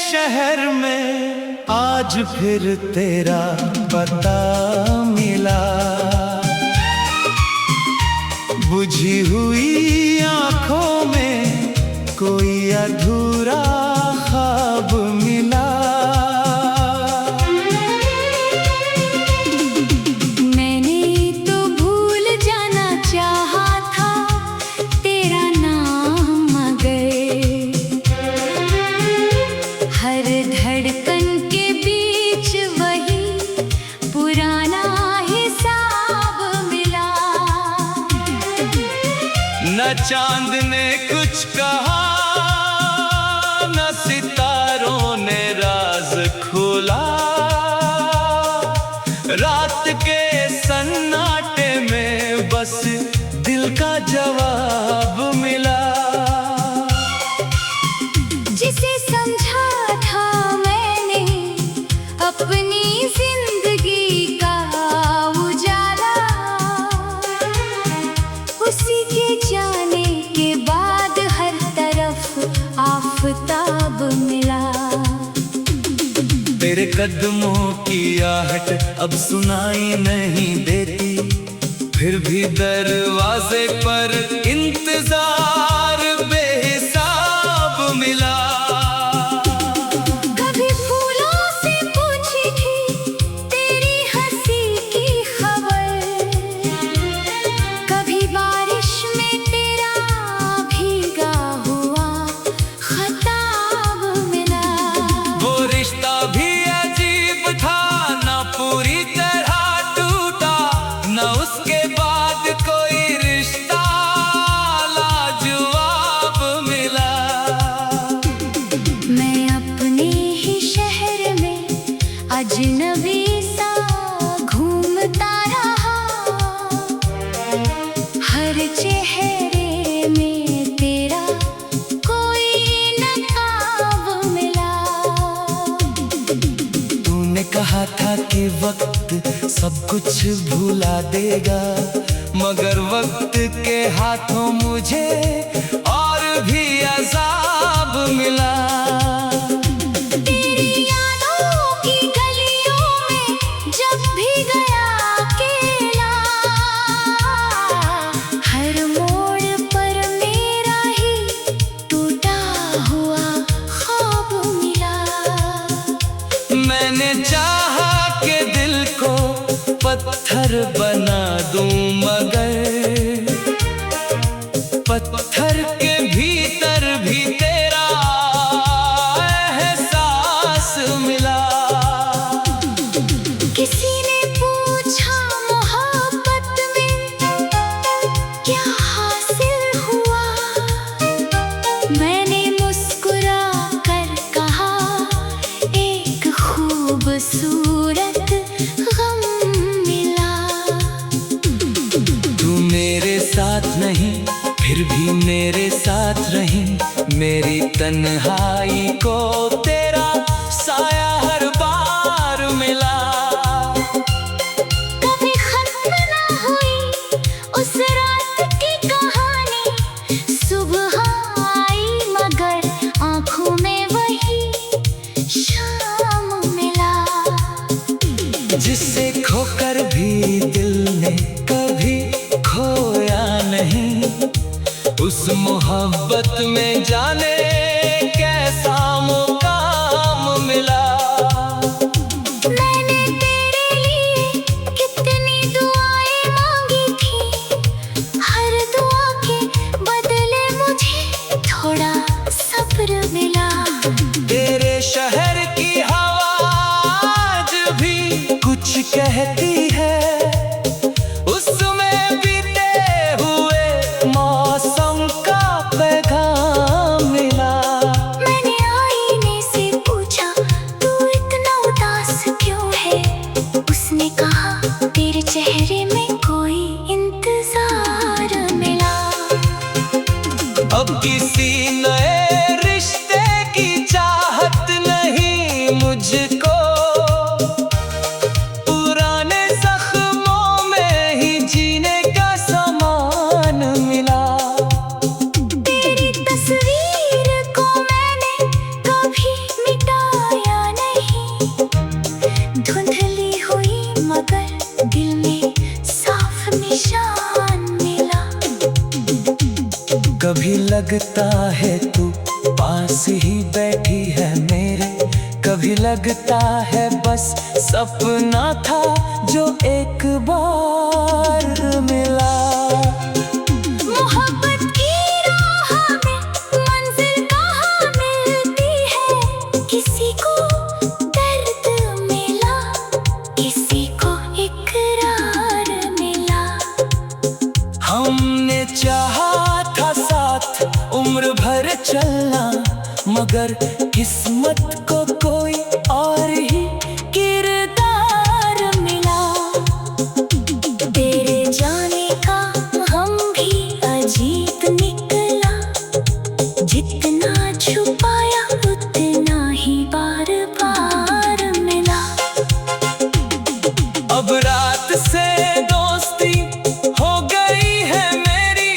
शहर में आज फिर तेरा पता मिला। बुझी हुई आंखों में कोई अधूरा ख्वाब मिला। मैंने तो भूल जाना चाहा था तेरा नाम, मगर हर धड़कन के बीच वही पुराना हिसाब मिला। न चांद ने कुछ कहा, न सितारों ने राज खोला। रात के सन्नाटे में बस दिल का जवाब मिला। जिसे समझा था मैंने अपनी जिंदगी का उजाला, उसी के जाने के बाद हर तरफ आफताब मिला। तेरे कदमों की आहट अब सुनाई नहीं देती, फिर भी दरवाजे पर इंतजार बेहिसाब मिला। कभी फूलों से पूछी थी तेरी हंसी की खबर, कभी बारिश में तेरा भीगा हुआ खताब मिला। वो रिश्ता भी अजीब था, ना पूरी तरह टूटा, ना उसके बाद कोई रिश्ता लाजवाब मिला। मैं अपने ही शहर में अजनबी सा घूमता रहा, हर चेहरे में तेरा कोई नकाब मिला। तूने कहा था कि वक्त सब कुछ भुला देगा, मगर वक्त के हाथों मुझे और भी अज़ाब मिला। तेरी यादों की गलियों में जब भी गया अकेला, हर मोड़ पर मेरा ही टूटा हुआ ख्वाब मिला। मैंने चाहा कि दिल को पत्थर बना दूं, मगर पत्थर के भीतर भी तेरा एहसास मिला। किसी ने पूछा मोहब्बत में क्या हासिल हुआ, मैंने मुस्कुरा कर कहा एक खूबसूरत गम मिला। तू मेरे साथ नहीं फिर भी मेरे साथ रही, मेरी तन्हाई को तेरा साया हर बार मिला। कभी खत्म ना हुई उस रात की कहानी, सुबह आई मगर आंखों में वही शाम मिला। जिससे खोकर भी दिल ने कभी खोया नहीं, उस मोहब्बत में जाने कैसा मुकाम मिला। मैंने तेरे लिए कितनी दुआएं मांगी थी, हर दुआ के बदले मुझे थोड़ा सब्र मिला। तेरे शहर की हवा आज भी कुछ कहती है, उसमें बीते हुए मौसम का पैगाम मिला। मैंने आईने से पूछा तू इतना उदास क्यों है, उसने कहा तेरे चेहरे में कोई इंतजार मिला। अब किसी नए रिश्ते की चाहत नहीं मुझको, पुराने लगता है तू पास ही बैठी है मेरे, कभी लगता है बस सपना था जो एक बार मिला। मोहब्बत की राह में मंजिल कहाँ मिलती है, किसी को दर्द मिला, किसी को इकरार मिला। हमने चाहा था साथ उम्र भर चलना, मगर किस्मत को कोई और ही किरदार मिला। तेरे जाने का हम भी अजीब निकला, जितना छुपाया उतना ही बार बार मिला। अब रात से दोस्ती हो गई है मेरी,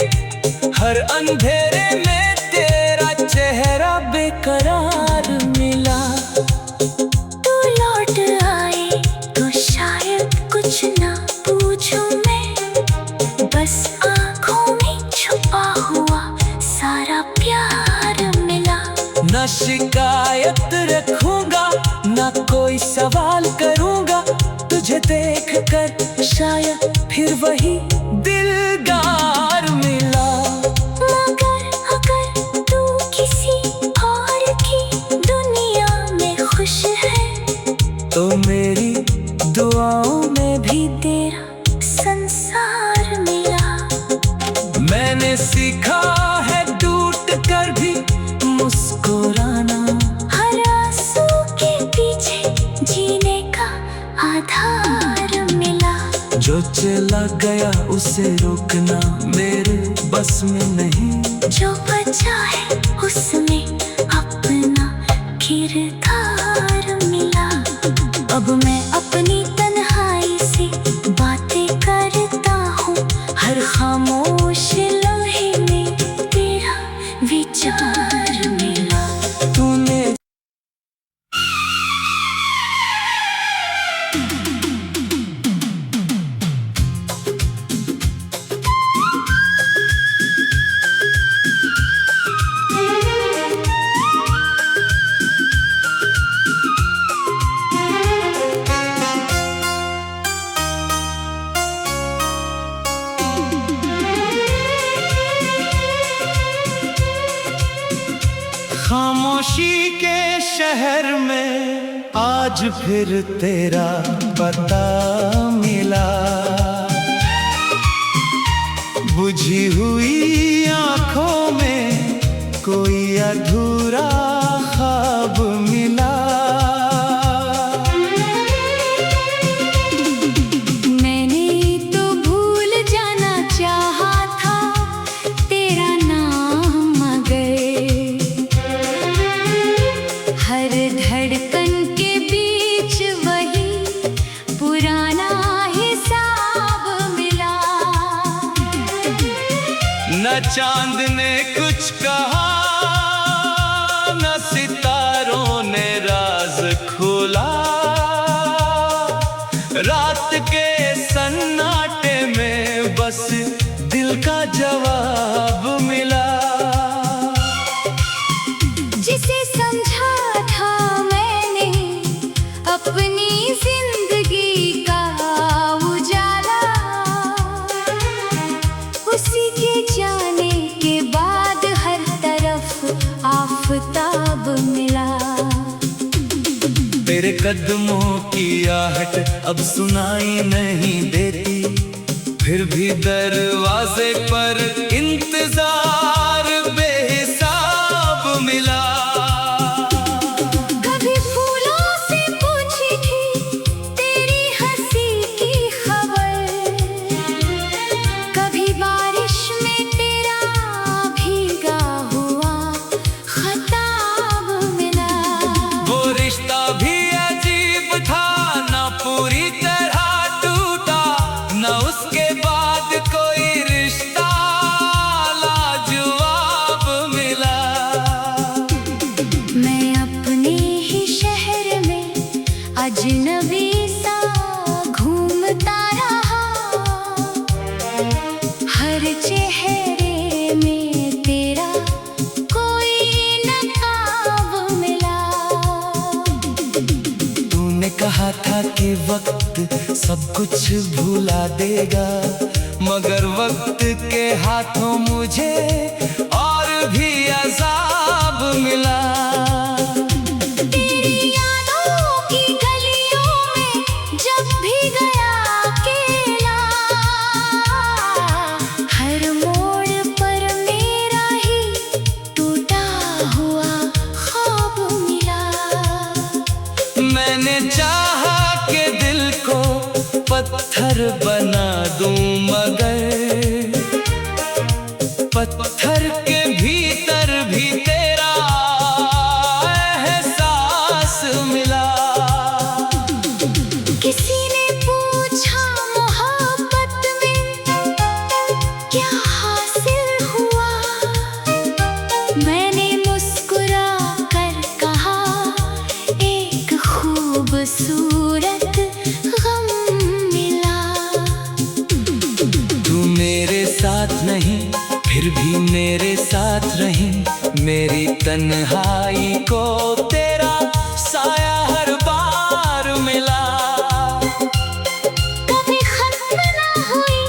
हर अंधेरे में तेरा चेहरा बेकरार मिला। तू लौट आए तो शायद कुछ ना पूछूं मैं, बस आँखों में छुपा हुआ सारा प्यार मिला। न शिकायत रखूंगा न कोई सवाल करूंगा, तुझे देख कर शायद फिर वही दिलदार मिला। मगर अगर तू किसी और की दुनिया में खुश है, तो मेरी दुआओं में भी तेरा संसार मिला। मैंने सीखा है टूट कर भी मुस्कुराना, हर आंसू के पीछे जीने का आधार मिला। जो चला गया उसे रोकना मेरे बस में नहीं, जो बचा है उसमें अपना किरदार मिला। अब मैं अपनी तन्हाई से बातें करता हूँ, हर खामोश लम्हे में तेरा विचार मिला। तूने खामोशी के शहर में आज फिर तेरा पता मिला। बुझी हुई आंखों में कोई अधूरा ख्वाब मिला। मैंने तो भूल जाना चाहा था तेरा नाम, मगर हर धड़कन के बीच वही पुराना हिसाब मिला। न चांद ने कुछ कहा न सितारों ने राज खोला, रात के सन्नाटे में बस दिल का जवाब मिला। जिसे समझा था मैंने अपनी जिंदगी का उजाला, उसी के जाने के बाद हर तरफ आफताब मिला। तेरे कदमों की आहट अब सुनाई नहीं देती, फिर भी दरवाजे पर इंतजार बेहिसाब मिला। कभी फूलों से पूछी थी तेरी हंसी की खबर, कभी बारिश में तेरा भीगा हुआ खताब मिला। वो रिश्ता भी अजीब था, ना पूरी तरह टूटा, ना उसके बाद कोई रिश्ता लाजवाब मिला। मैं अपने ही शहर में अजनबी सा घूमता रहा, हर चेहरे में तेरा कहा था कि वक्त सब कुछ भुला देगा, मगर वक्त के हाथों मुझे और भी अज़ाब मिला। तेरी यादों की गलियों में जब भी गया अकेला, हर मोड़ पर मेरा ही टूटा हुआ ख्वाब मिला। मैंने चाहा कि दिल को पत्थर बना दूं, मगर पत्थर के भीतर भी तेरा एहसास मिला। किसी ने पूछा मोहब्बत में क्या हासिल हुआ, मैंने मुस्कुरा कर कहा एक खूबसूरत गम मिला। तू मेरे साथ नहीं फिर भी मेरे साथ रही, मेरी तन्हाई को तेरा साया हर बार मिला। कभी खत्म ना हुई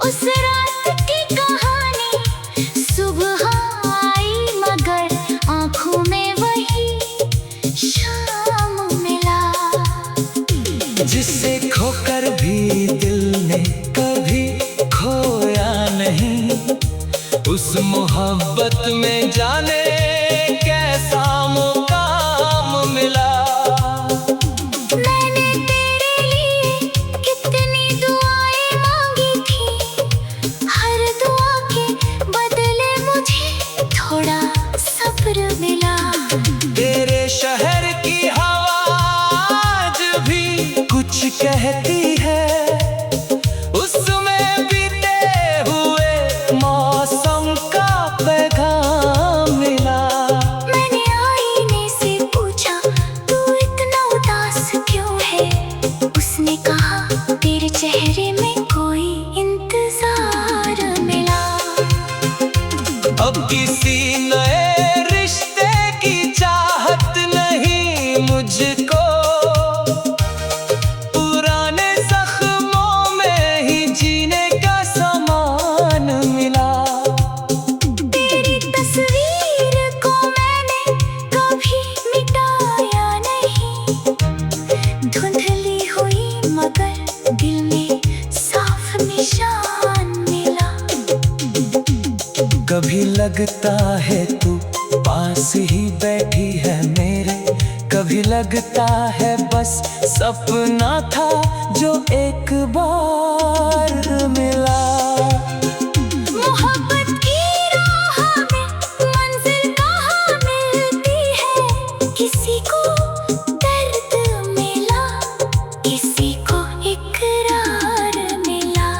उस रात की कहानी, सुबह आई मगर आंखों में वही शाम मिला। जिसे खोकर भी दिल ने कभी खोया नहीं, उस मोहब्बत में जाने कैसा मुकाम मिला। मैंने तेरे लिए कितनी दुआएं मांगी थी, हर दुआ के बदले मुझे थोड़ा सब्र मिला। तेरे शहर की हवा आज भी कुछ कहती है, उसमें बीते हुए मौसम का पैगाम मिला। मैंने आईने से पूछा तू इतना उदास क्यों है, उसने कहा तेरे चेहरे में कोई इंतजार मिला। अब किसी नए रिश्ते की चाहत नहीं मुझको, पुराने जख्मों में ही जीने का सामान मिला। तेरी तस्वीर को मैंने कभी मिटाया नहीं, धुंधली हुई मगर दिल में साफ निशान मिला। कभी लगता है तू पास ही बैठी है मेरे, कभी लगता है बस सपना था जो एक बार मिला। मोहब्बत की राह में मंजिल कहाँ मिलती है, किसी को दर्द मिला, किसी को इकरार मिला।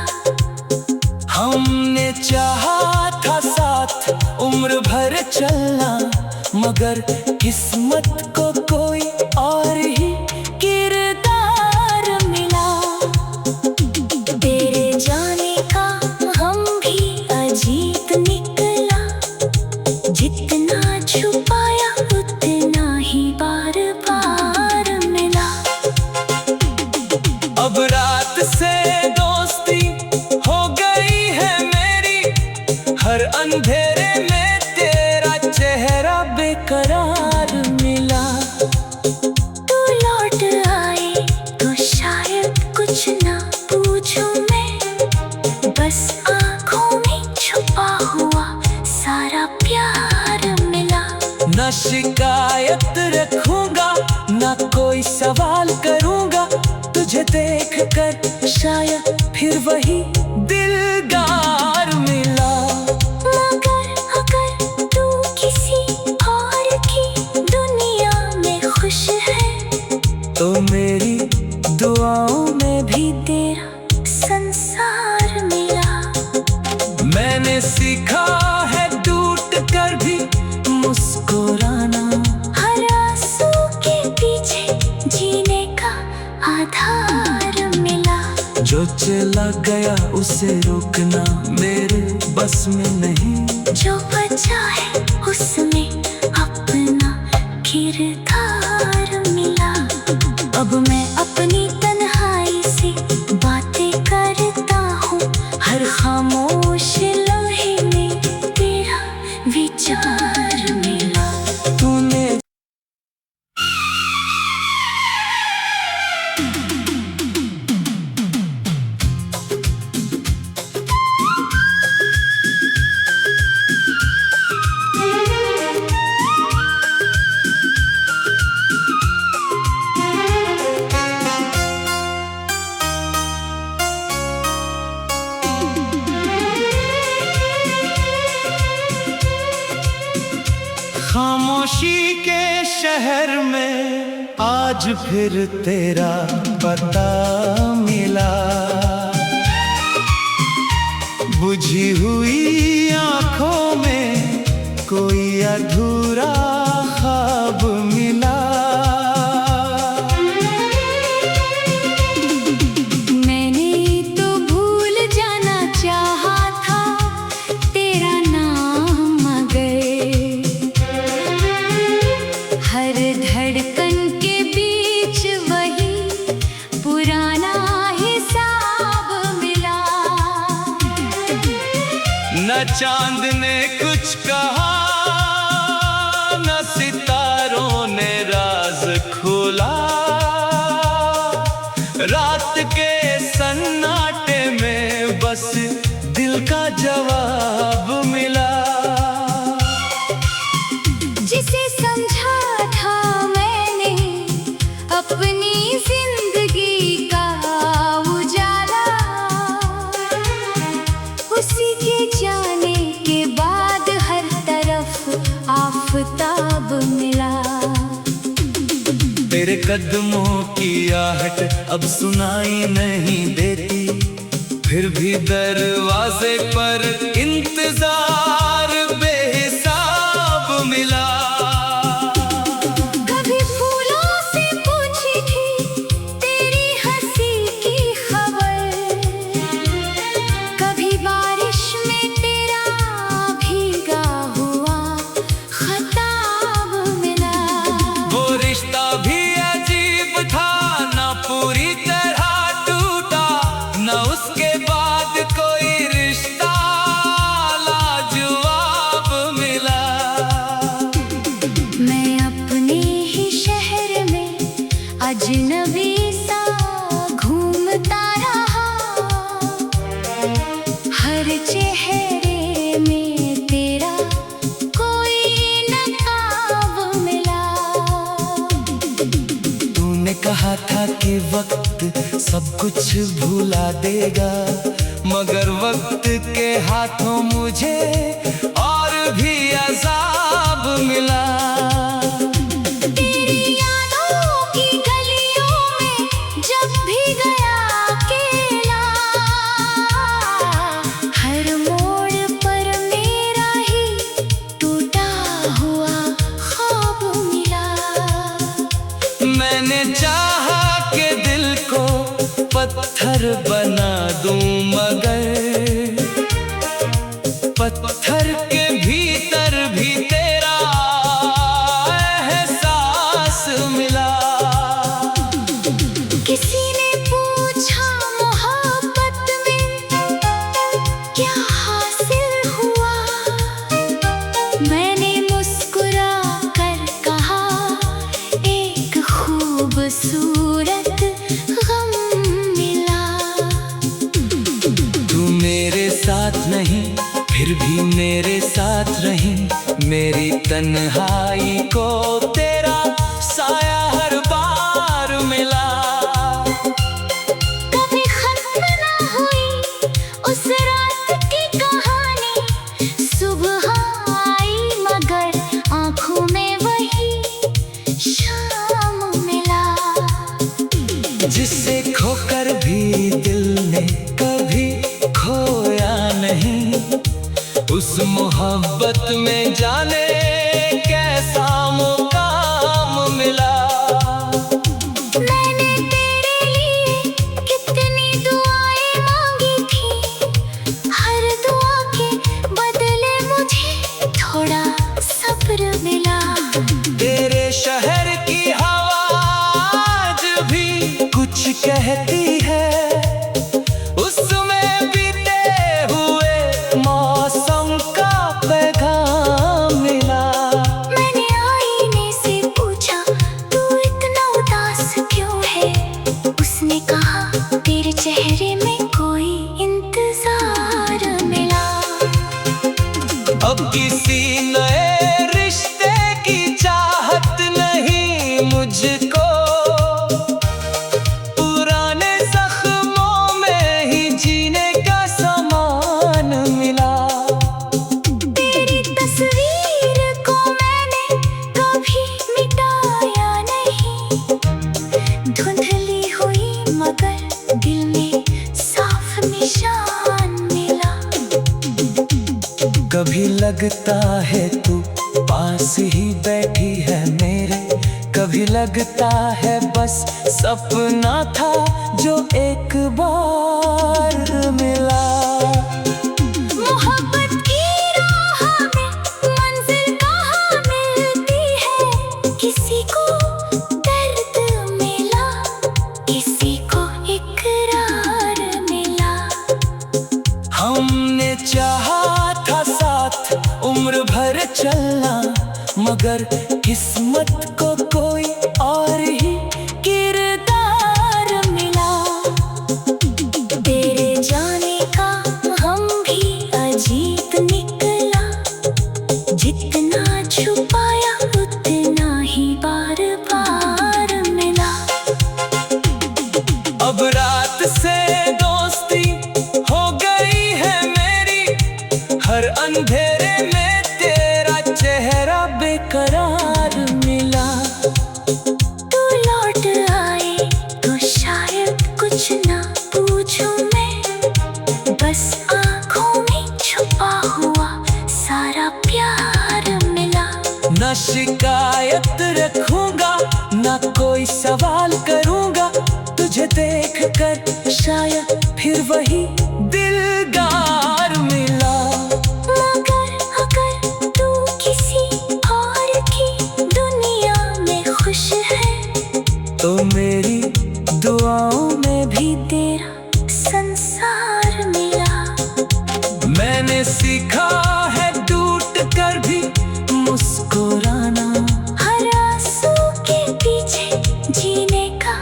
हमने चाहा था साथ उम्र भर चलना, मगर किस्मत को कोई और ही किरदार मिला। तेरे जाने का हम भी अजीब निकला, जितना छुपाया उतना ही बार बार मिला। अब रात से दोस्ती हो गई है मेरी, हर अंधेरे में तेरा चेहरा बेकरार मिला। तू लौट आए तो शायद कुछ ना पूछूं मैं, बस आँखों में छुपा हुआ सारा प्यार मिला। न शिकायत रखूंगा न कोई सवाल करूंगा, तुझे देख कर शायद फिर वही दिलदार मिला। मगर अगर तू किसी और की दुनिया में खुश है, तो मेरी दुआओं में भी तेरा संसार मिला। मैंने सीखा है टूट कर भी मुस्कुराना, हर आंसू के पीछे जीने का आधार मिला। जो चला गया उसे रोकना मेरे बस में नहीं, जो बचा है उसमें अपना किरदार मिला। अब मैं में आज फिर तेरा पता मिला। बुझी हुई आंखों में कोई अधूरा ख्वाब मिला। मैंने तो भूल जाना चाहा था तेरा नाम, मगर हर धड़कन के बीच वही पुराना हिसाब मिला। न चांद ने कुछ कहा, न सितारों ने राज खोला। रात के सन्नाटे में बस दिल का जवाब मिला। जिसे समझा था मैंने अपनी जिंदगी का उजाला, उसी के जाने के बाद हर तरफ आफताब मिला। तेरे कदमों की आहट अब सुनाई नहीं देती, फिर भी दरवाजे पर इंतजार बेहिसाब मिला। कभी फूलों से पूछी थी तेरी हंसी की खबर, कभी बारिश में तेरा भीगा हुआ खताब मिला। वो रिश्ता भी अजीब था, ना पूरी तरह टूटा, ना उसके बाद कोई रिश्ता लाजवाब मिला। मैं अपने ही शहर में अजनबी सा घूमता रहा, हर चेहरे में तेरा कोई नकाब मिला। तूने कहा था कि वक्त सब कुछ भुला देगा, मगर वक्त के हाथों मुझे और भी अजाब मिला। तेरी यादों की गलियों में जब भी गया अकेला, हर मोड़ पर मेरा ही टूटा हुआ ख्वाब मिला। मैंने चाहा कि दिल को पत्थर बना दूं, मगर पत्थर के भीतर भी तेरा एहसास मिला। किसी ने पूछा मोहब्बत में क्या हासिल हुआ, मैंने मुस्कुरा कर कहा एक खूबसूरत गम मिला। तू मेरे साथ नहीं फिर भी मेरे साथ रही, मेरी तन्हाई को तेरा साया हर बार मिला। कभी खत्म ना हुई उस रात की कहानी, सुबह आई मगर आंखों में वही शाम मिला। जिसे खोकर भी दिल ने कभी खोया नहीं, उस मोहब्बत में जाने कैसा मुकाम मिला। मैंने तेरे लिए कितनी दुआएं मांगी थी, हर दुआ के बदले मुझे थोड़ा सब्र मिला। तेरे शहर की हवा आज भी कुछ कहती है, उसमें बीते हुए मौसम का पैगाम मिला। मैंने आईने से पूछा तू इतना उदास क्यों है, उसने कहा तेरे चेहरे में कोई इंतजार मिला। अब किसी नए रिश्ते की चाहत नहीं मुझको, पुराने जख्मों में ही जीने का सामान मिला। तेरी तस्वीर को मैंने कभी मिटाया लगता है तू पास ही बैठी है मेरे, कभी लगता है बस सपना था जो एक बार मिला। मोहब्बत की राह में मंजिल कहाँ मिलती है, किसी को दर्द मिला, किसी को इकरार मिला। हमने चाहा था साथ उम्र भर चलना, मगर किस्मत को कोई और ही किरदार मिला। तेरे जाने का हम भी अजीब निकला, जितना छुपाया उतना ही बार बार मिला। अब रात से दोस्ती हो गई है मेरी, हर अंधेरे में तेरा चेहरा बेकरार मिला। तू लौट आए तो शायद कुछ ना पूछूं मैं, बस आँखों में छुपा हुआ सारा प्यार मिला। न शिकायत रखूंगा न कोई सवाल करूंगा, तुझे देख कर शायद फिर वही दिलदार मिला। मगर अगर तू किसी और की दुनिया में खुश है, तो मेरी दुआओं में भी तेरा संसार मिला। मैंने सीखा है टूट कर भी मुस्कुराना, हर आंसू के पीछे जीने का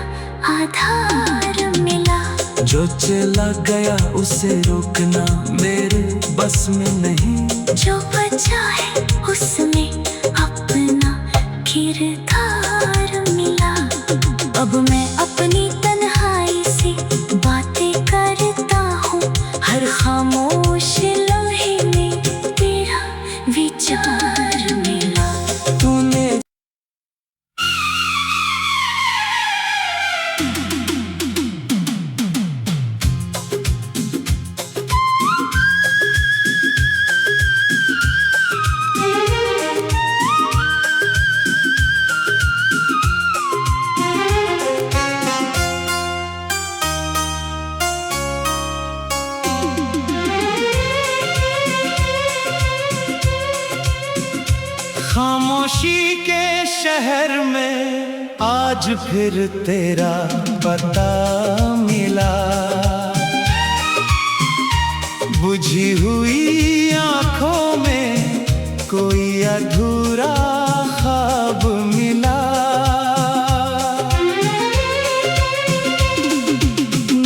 आधार मिला। जो चला गया उसे रोकना मेरे बस में नहीं, जो बचा है उसमें अपना किरदार मिला। अब मैं अपनी तन्हाई से बातें करता हूँ, हर खामोश लम्हे में तेरा विचार मिला। तूने खामोशी के शहर में आज फिर तेरा पता मिला। बुझी हुई आंखों में कोई अधूरा ख्वाब मिला।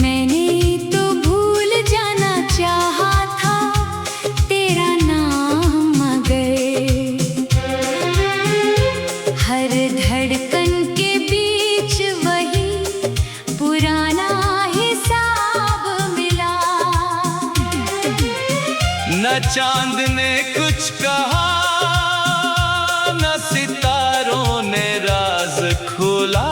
मैंने तो भूल जाना चाहा था तेरा नाम, मगर हर धड़कन के बीच वही पुराना हिसाब मिला। न चांद ने कुछ कहा न सितारों ने राज खोला,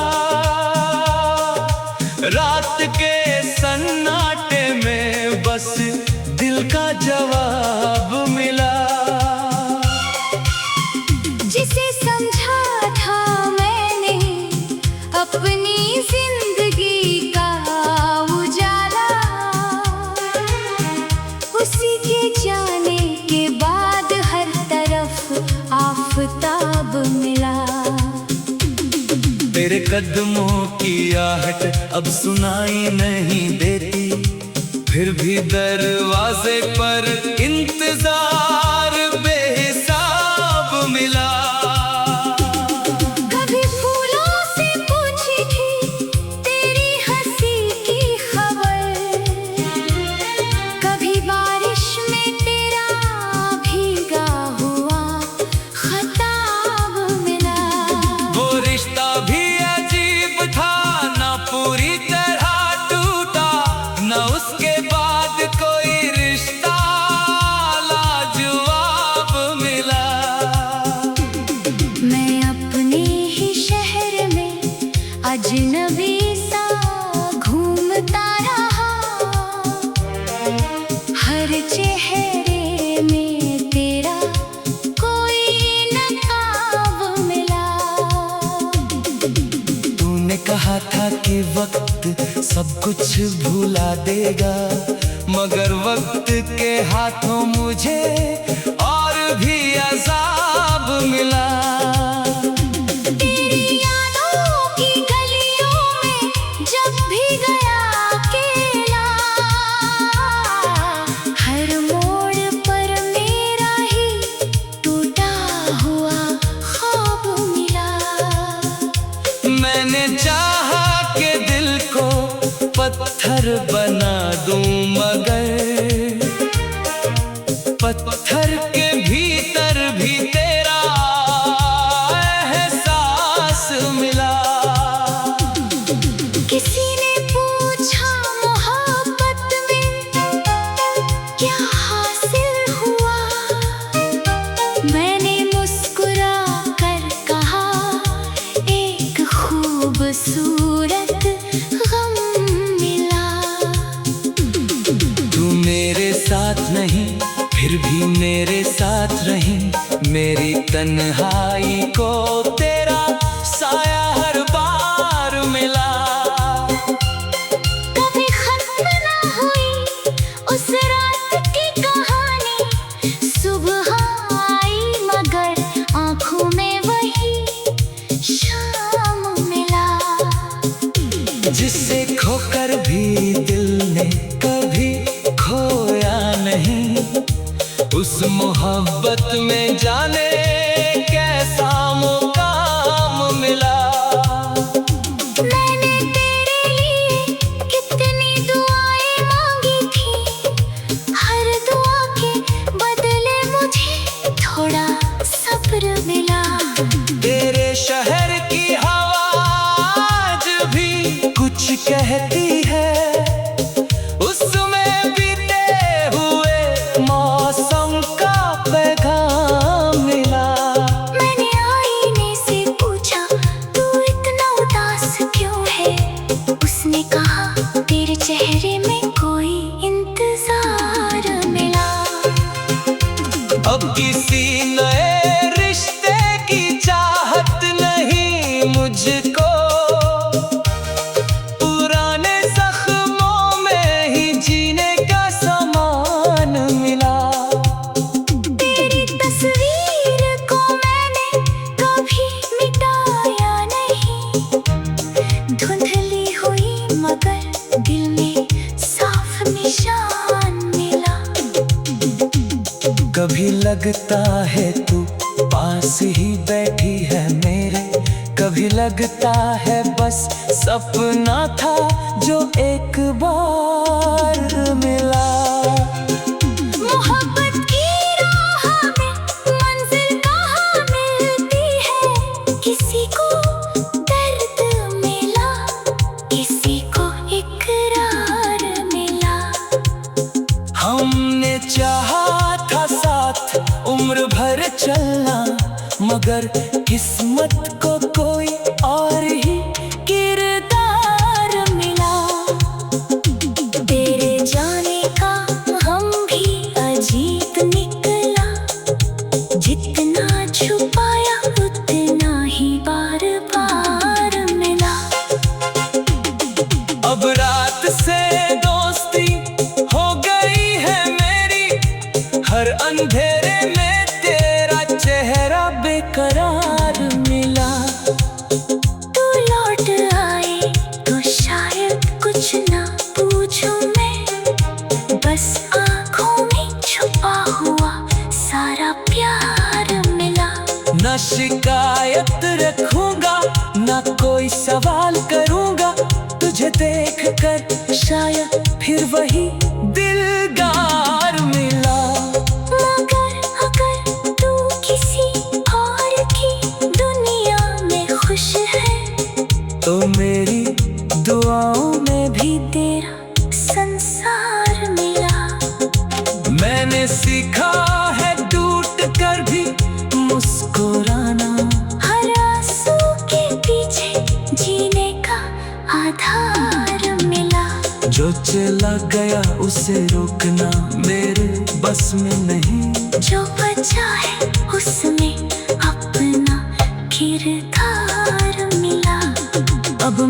रात के सन्नाटे में बस दिल का जवाब मिला। जिसे समझा था मैंने अपनी जिंदगी का उजाला, उसी के जाने के बाद हर तरफ आफताब मिला। तेरे कदमों की आहट अब सुनाई नहीं देती, फिर भी दरवाजे पर इंतजार बेहिसाब मिला। कभी फूलों से पूछी थी तेरी हंसी की खबर, कभी बारिश में तेरा भीगा हुआ खताब मिला। वो रिश्ता भी अजीब था, ना पूरी तरह टूटा, ना उसके बाद कोई रिश्ता लाजवाब मिला। मैं अपने ही शहर में अजनबी सा घूमता रहा, हर चेहरे में तेरा तुमने कहा था कि वक्त सब कुछ भुला देगा, मगर वक्त के हाथों मुझे और भी अजाब मिला। तेरी यादों की गलियों में जब भी गया अकेला, हर मोड़ पर मेरा ही टूटा हुआ ख्वाब मिला। मैंने चाहा कि दिल को पत्थर बना दूं, मगर पत्थर के भीतर भी तेरा एहसास मिला। किसी ने पूछा मोहब्बत में क्या हासिल हुआ, मैंने मुस्कुरा कर कहा एक खूबसूरत गम मिला। तू मेरे साथ नहीं फिर भी मेरे साथ रही, मेरी तन्हाई को तेरा साया हर बार मिला। कभी खत्म ना हुई उस रात की कहानी, सुबह आई मगर आंखों में वही शाम मिला। जिसे खोकर भी दिल ने कभी खोया नहीं, उस मोहब्बत में जाने कैसा मुकाम मिला। मैंने तेरे लिए कितनी दुआएं मांगी थी, हर दुआ के बदले मुझे थोड़ा सब्र मिला। तेरे शहर की हवा आज भी कुछ कहती है, उसमें बीते हुए मौसम का पैगाम मिला। मैंने आईने से पूछा तू इतना उदास क्यों है, उसने कहा तेरे चेहरे में कोई इंतजार मिला। अब किसी नए रिश्ते की चाहत नहीं मुझको, पुराने जख्मों में ही जीने का सामान मिला। तेरी तस्वीर को मैंने कभी मिटाया नहीं, धुंधली हुई मगर दिल में साफ निशान मिला। कभी लगता है तू पास ही बैठी है मेरे, कभी लगता है बस सपना था जो एक बार मिला। मोहब्बत की राह में मंजिल कहाँ मिलती है, किसी को दर्द मिला, किसी को इकरार मिला। हमने चाहा था साथ उम्र भर चलना, मगर किस्मत को कोई और ही किरदार मिला। तेरे जाने का हम भी अजीब निकला, जितना छुपाया उतना ही बार बार मिला। अब रात से दोस्ती हो गई है मेरी, हर अंधेरे में तेरा चेहरा बेकरार मिला। तू लौट आए तो शायद कुछ ना पूछूं मैं, बस आँखों में छुपा हुआ सारा प्यार मिला। न शिकायत रखूंगा न कोई सवाल करूंगा, तुझे देख कर शायद फिर वही दिलदार मिला। मगर अगर तू किसी और की दुनिया में खुश है, तो मेरी दुआओं में भी तेरा संसार मिला। मैंने सीखा है टूट कर भी मुस्कुराना, हर आंसू के पीछे जीने का आधार मिला। जो चला गया उसे रोकना मेरे बस में नहीं, जो बचा है उसमें अपना किरदार मिला। अब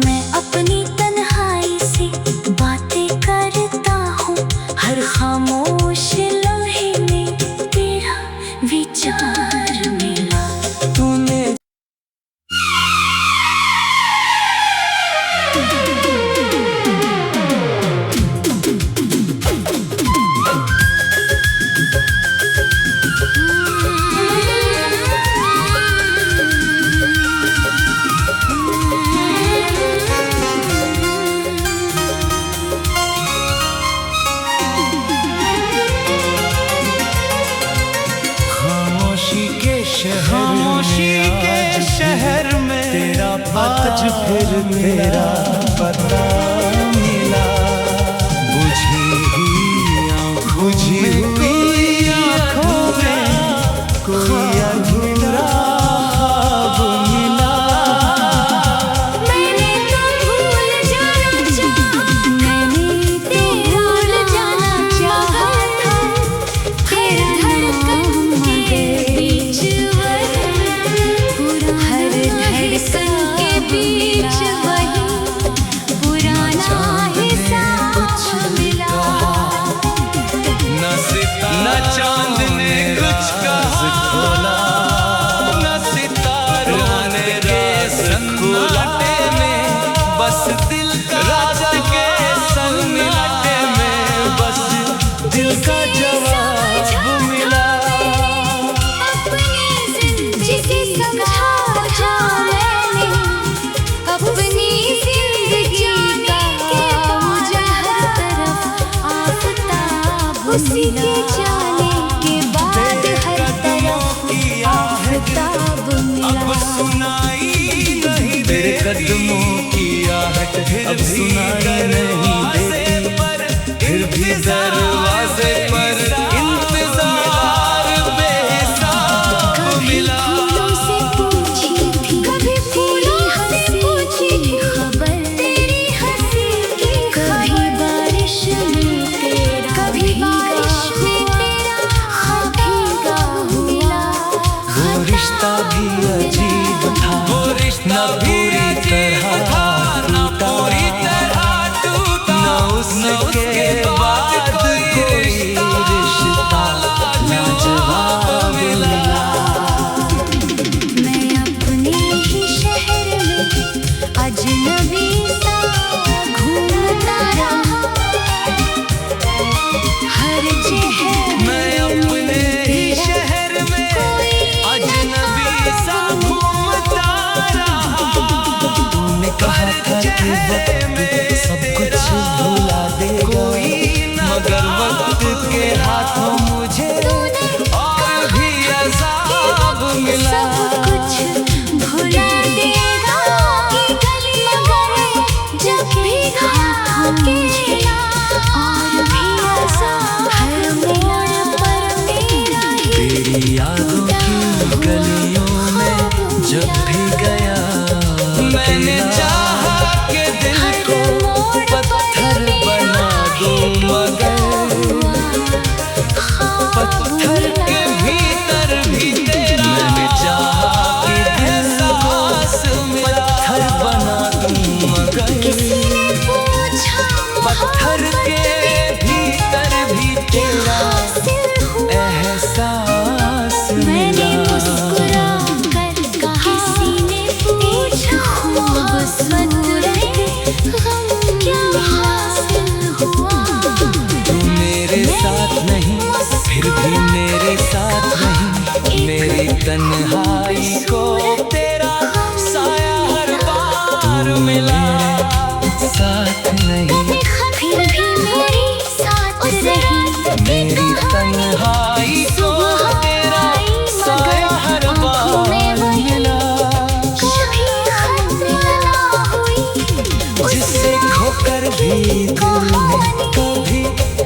आज फिर तेरा पता मिला। बुझी हुई आँखों में कोई अधूरा ख्वाब मिला। मैंने तो भूल जाना चाहा, मैंने तो भूल जाना चाहा था, तेरा धड़कन के बीच हर धड़कन के बीच वही पुराना हिसाब मिला। न चांद ने कुछ कहा, न सितारों ने के सन्नाटे में, बस दिल का रात के सन्नाटे में बस दिल का जवाब मिला। अपनी जिंदगी समझा मैंने, अपनी जिंदगी का मुझे हर तरफ आफताब उसी के जाने के बाद हर तरफ आफताब मिला। अब सुनाई नहीं तेरे कदमों की आहट, अब सुनाई नहीं देती, फिर भी दरवाजे पर इंतजार बेहिसाब मिला। तुमसे पूछी थी, कभी फूलों से पूछी थी खबर तेरी हंसी की, कभी बारिश में तेरा, कभी बारिश में तेरा भीगा मिला। वो रिश्ता भी अजीब था, वो रिश्ता पूरी तरह टूटा, न उसके बाद कोई रिश्ता लाजवाब मिला। मैं अपने ही शहर में अजनबी सा घूमता रहा, हर जगह मैं अपने ही शहर में अजनबी सा घूमता रहा। तूने कहा था कि वक्त सब कुछ भुला देगा, मगर वक्त के हाथों मुझे और भी अज़ाब मिला। सब कुछ भुला देगा कि गलियों में जब भी हाथों मिला, और भी आसान हर मोड़ पर मेरा ही तेरी यादों की गलियों में जब भी गया, मैंने चाहा कि दिल को पत्थर बना दूं, मगर पत्थर के भीतर भी तेरा, मैंने चाहा कि दिल को पत्थर बना दूं, मगर पत्थर के भीतर भी तेरा एहसास मैंने मिला। मुस्कुरा कर कहा, किसी ने पूछा मोहब्बत में गम क्या हासिल हुआ। तू मेरे साथ नहीं, फिर भी मेरे साथ नहीं, मेरी तन्हाई को तेरा साया हर बार मिला। साथ नहीं, फिर भी मेरे साथ रही, मेरी तन्हाई को तेरा साया हर बार मिला। कभी खलना हुई जिससे खोकर भी दिल ने कभी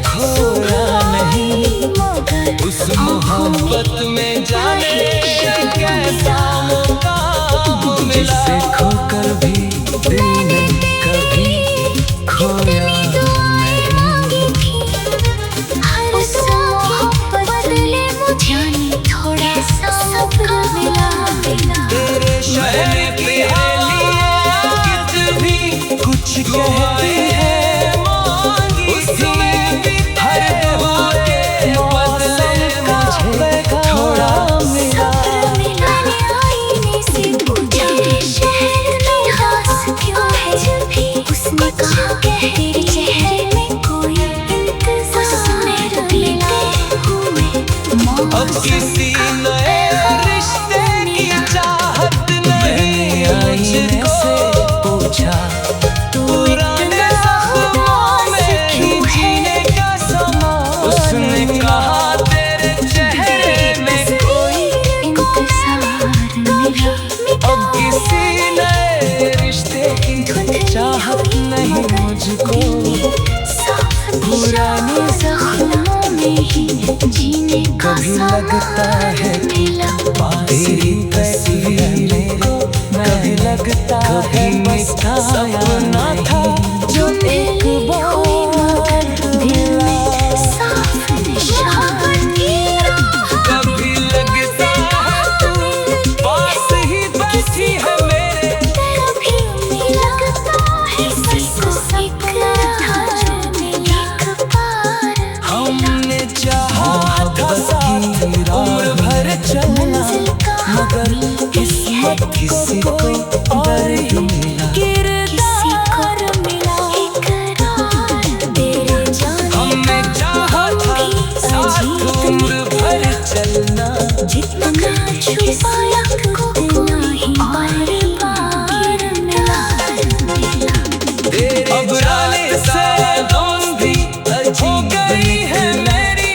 खोया नहीं, मगर उस मोहब्बत में जाने कैसा मुकाम मिला। जिससे खोकर भी दिल ने कभी खोया नहीं। मांगी थी हर मोहब्बत बदले मुझे थोड़ा सा सब्र मिला। तेरे शहर की हवा कित भी कुछ कहती है, उसमें भी हर दुआ के बदले मुझे थोड़ा मिला। मैंने आईने से पूछा, शहर में खास क्यों है जब भी, उसने कहा तेरे चेहरे में कोई इंतजार मिला हूँ मैं। अब किसी नए रिश्ते की चाहत नहीं, आईने से पूछा, पुराने चाहत नहीं मुझको, पुराने जख्मों में ही जीने का कभी लगता है कि मिला। तेरी तस्वीर को, कभी लगता है बस सपना था जो एक बार मिला। कभी लगता है तू पास ही बैठी है मेरे, हमने चाहा था साथ उम्र भर चलना, मगर किस्मत किसी को और ही मिला। हमने चाहा था साथ उम्र भर चलना, जितना छुपाया उतना ही बार मिला। अब रात से दोस्त भी हो गई है मेरी,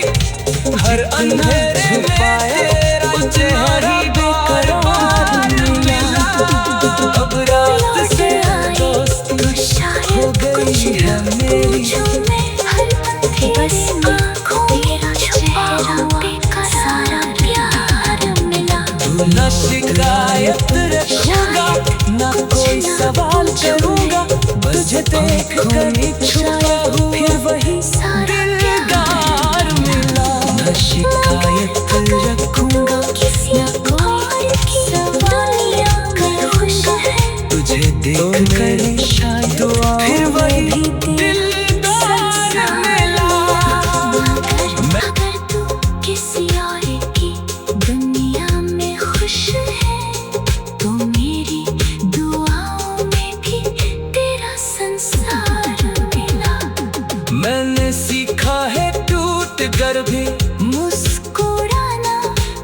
हर अंधेरे में तेरा चेहरा बेकरार मिला। अब रात से दोस्त हो गई है मेरी, बस आँखों मेरा चेहरा बेकरार प्यार मिला। न शिकायत रखूंगा, न कोई सवाल करूंगा, तुझे देख कर छुपा हूँ फिर वही दिलदार मिला। न शिकायत रखूंगा, किसी और की सवालिया कर खुश है, तुझे देख कर शायद फिर वही दिलदार मिला। अगर तू किसी और की दुनिया में खुश है, तो मेरी दुआओं में भी तेरा संसार मिला। मैंने सीखा है टूट कर भी मुस्कुराना,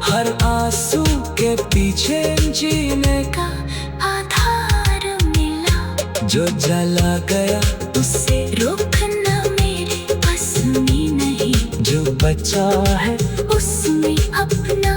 हर आंसू के पीछे जीने का आधार मिला। जो जला गया उसे रोकना मेरे बस में नहीं, जो बचा है उसमें अपना